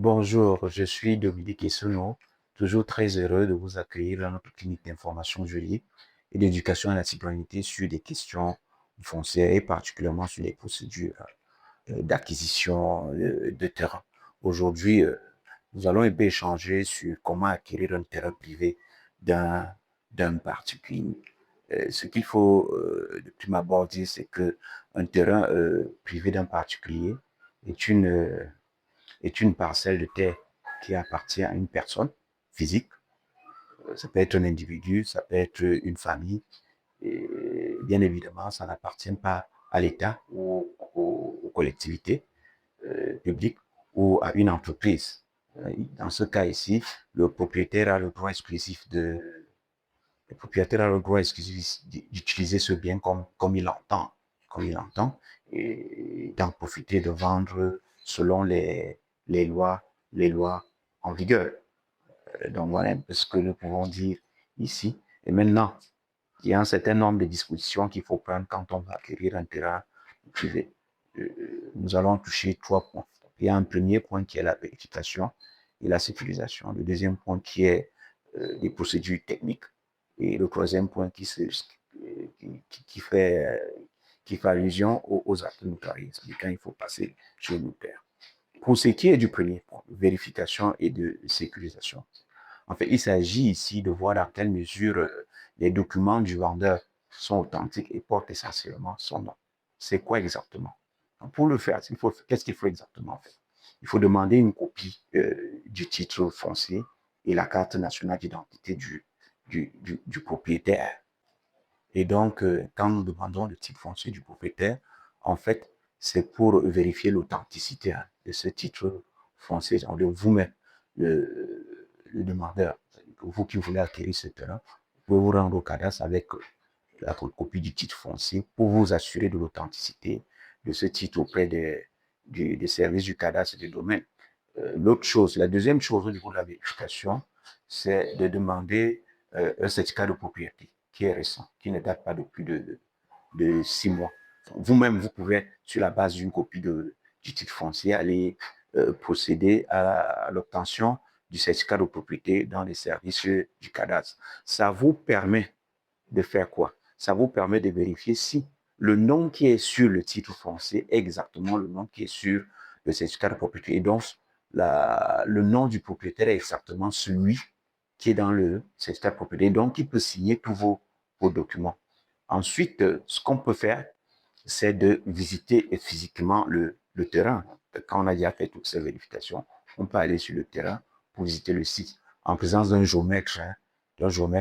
Bonjour, je suis Dominique Esseno, toujours très heureux de vous accueillir dans notre clinique d'information juridique et d'éducation à la citoyenneté sur des questions foncières et particulièrement sur les procédures d'acquisition de terrain. Aujourd'hui, nous allons un peu échanger sur comment acquérir un terrain privé d'un d'un particulier. Ce qu'il faut de prime abord dire, c'est que un terrain privé d'un particulier est une parcelle de terre qui appartient à une personne physique. Ça peut être un individu, ça peut être une famille. Et bien évidemment, ça n'appartient pas à l'État ou aux collectivités publiques ou à une entreprise. Dans ce cas ici, le propriétaire a le droit exclusif d'utiliser ce bien comme il entend, et d'en profiter de vendre selon les lois, les lois en vigueur. Donc voilà un peu ce que nous pouvons dire ici. Et maintenant, il y a un certain nombre de dispositions qu'il faut prendre quand on va acquérir un terrain privé. Nous allons toucher 3 points. Il y a un premier point qui est la vérification et la sécurisation. Le deuxième point qui est les procédures techniques. Et le troisième point qui fait allusion aux actes notariés, c'est-à-dire quand il faut passer chez le notaire. Pour ce qui est du premier point, vérification et de sécurisation, en fait, il s'agit ici de voir dans quelle mesure les documents du vendeur sont authentiques et portent essentiellement son nom. C'est quoi exactement? Donc, pour le faire, qu'est-ce qu'il faut exactement faire? Il faut demander une copie du titre foncier et la carte nationale d'identité du propriétaire. Et donc, quand nous demandons le titre foncier du propriétaire, en fait, c'est pour vérifier l'authenticité de ce titre foncier, de vous-même, le demandeur. Vous qui voulez acquérir ce terrain, vous pouvez vous rendre au cadastre avec la copie du titre foncier pour vous assurer de l'authenticité de ce titre auprès des services du cadastre et du domaine. L'autre chose, la deuxième chose au niveau de la vérification, c'est de demander un certificat de propriété qui est récent, qui ne date pas de plus de 6 mois. Vous-même, vous pouvez, sur la base d'une copie du titre foncier, aller procéder à l'obtention du certificat de propriété dans les services du cadastre. Ça vous permet de faire quoi? Ça vous permet de vérifier si le nom qui est sur le titre foncier est exactement le nom qui est sur le certificat de propriété. Et donc, le nom du propriétaire est exactement celui qui est dans le certificat de propriété. Donc, il peut signer tous vos documents. Ensuite, ce qu'on peut faire, c'est de visiter physiquement le terrain. Quand on a déjà fait toutes ces vérifications, on peut aller sur le terrain pour visiter le site en présence d'un géomètre,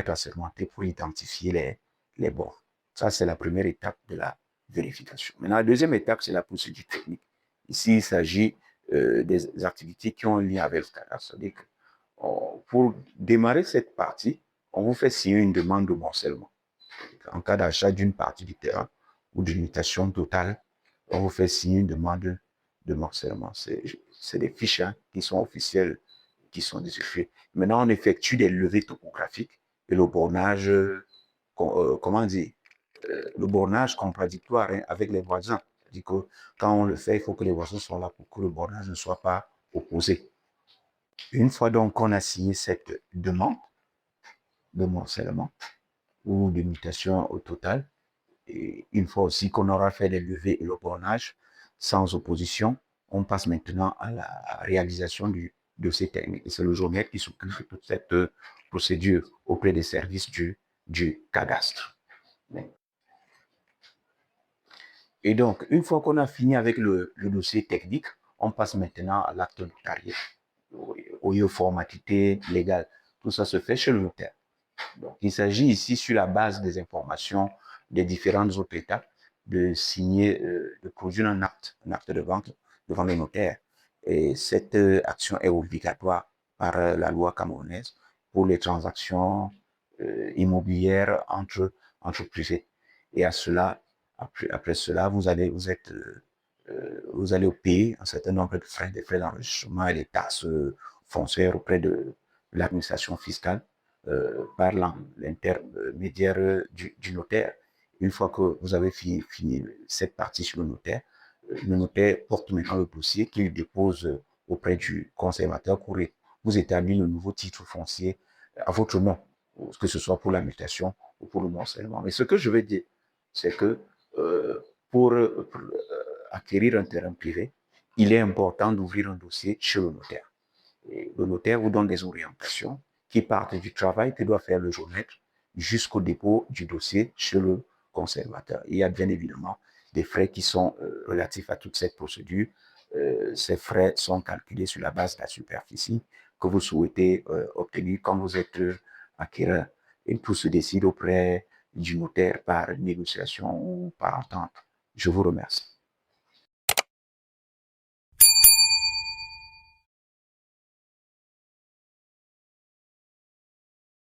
assermenté pour identifier les bords. Ça, c'est la première étape de la vérification. Maintenant, la deuxième étape, c'est la procédure technique. Ici, il s'agit des activités qui ont un lien avec le cadastre. C'est-à-dire que pour démarrer cette partie, on vous fait signer une demande de morcellement. En cas d'achat d'une partie du terrain ou d'une mutation totale, on vous fait signer une demande de morcellement. C'est des fiches qui sont officielles, qui sont déchiffrées. Maintenant, on effectue des levées topographiques et le bornage, comment dire, le bornage contradictoire avec les voisins. C'est-à-dire que quand on le fait, il faut que les voisins soient là pour que le bornage ne soit pas opposé. Une fois donc qu'on a signé cette demande de morcellement ou de mutation au total, et une fois aussi qu'on aura fait les levées et le bornage sans opposition, on passe maintenant à la réalisation du dossier technique. Et c'est le géomètre qui s'occupe de toute cette procédure auprès des services du cadastre. Et donc, une fois qu'on a fini avec le dossier technique, on passe maintenant à l'acte notarié, aux formalités légales. Tout ça se fait chez le notaire. Donc, il s'agit ici, sur la base des informations des différentes autres étapes, de signer, de produire un acte de vente devant le notaire. Et cette action est obligatoire par la loi camerounaise pour les transactions immobilières entre privés. Et à cela, après cela, vous allez payer un certain nombre de frais, des frais d'enregistrement et des taxes foncières auprès de l'administration fiscale par l'intermédiaire du notaire. Une fois que vous avez fini cette partie sur le notaire porte maintenant le dossier qu'il dépose auprès du conservateur pour vous établir le nouveau titre foncier à votre nom, que ce soit pour la mutation ou pour le morcellement. Mais ce que je veux dire, c'est que pour acquérir un terrain privé, il est important d'ouvrir un dossier chez le notaire. Et le notaire vous donne des orientations qui partent du travail que doit faire le géomètre jusqu'au dépôt du dossier chez le conservateur. Il y a bien évidemment des frais qui sont relatifs à toute cette procédure. Ces frais sont calculés sur la base de la superficie que vous souhaitez obtenir quand vous êtes acquéreur. Et tout se décide auprès du notaire par négociation ou par entente. Je vous remercie.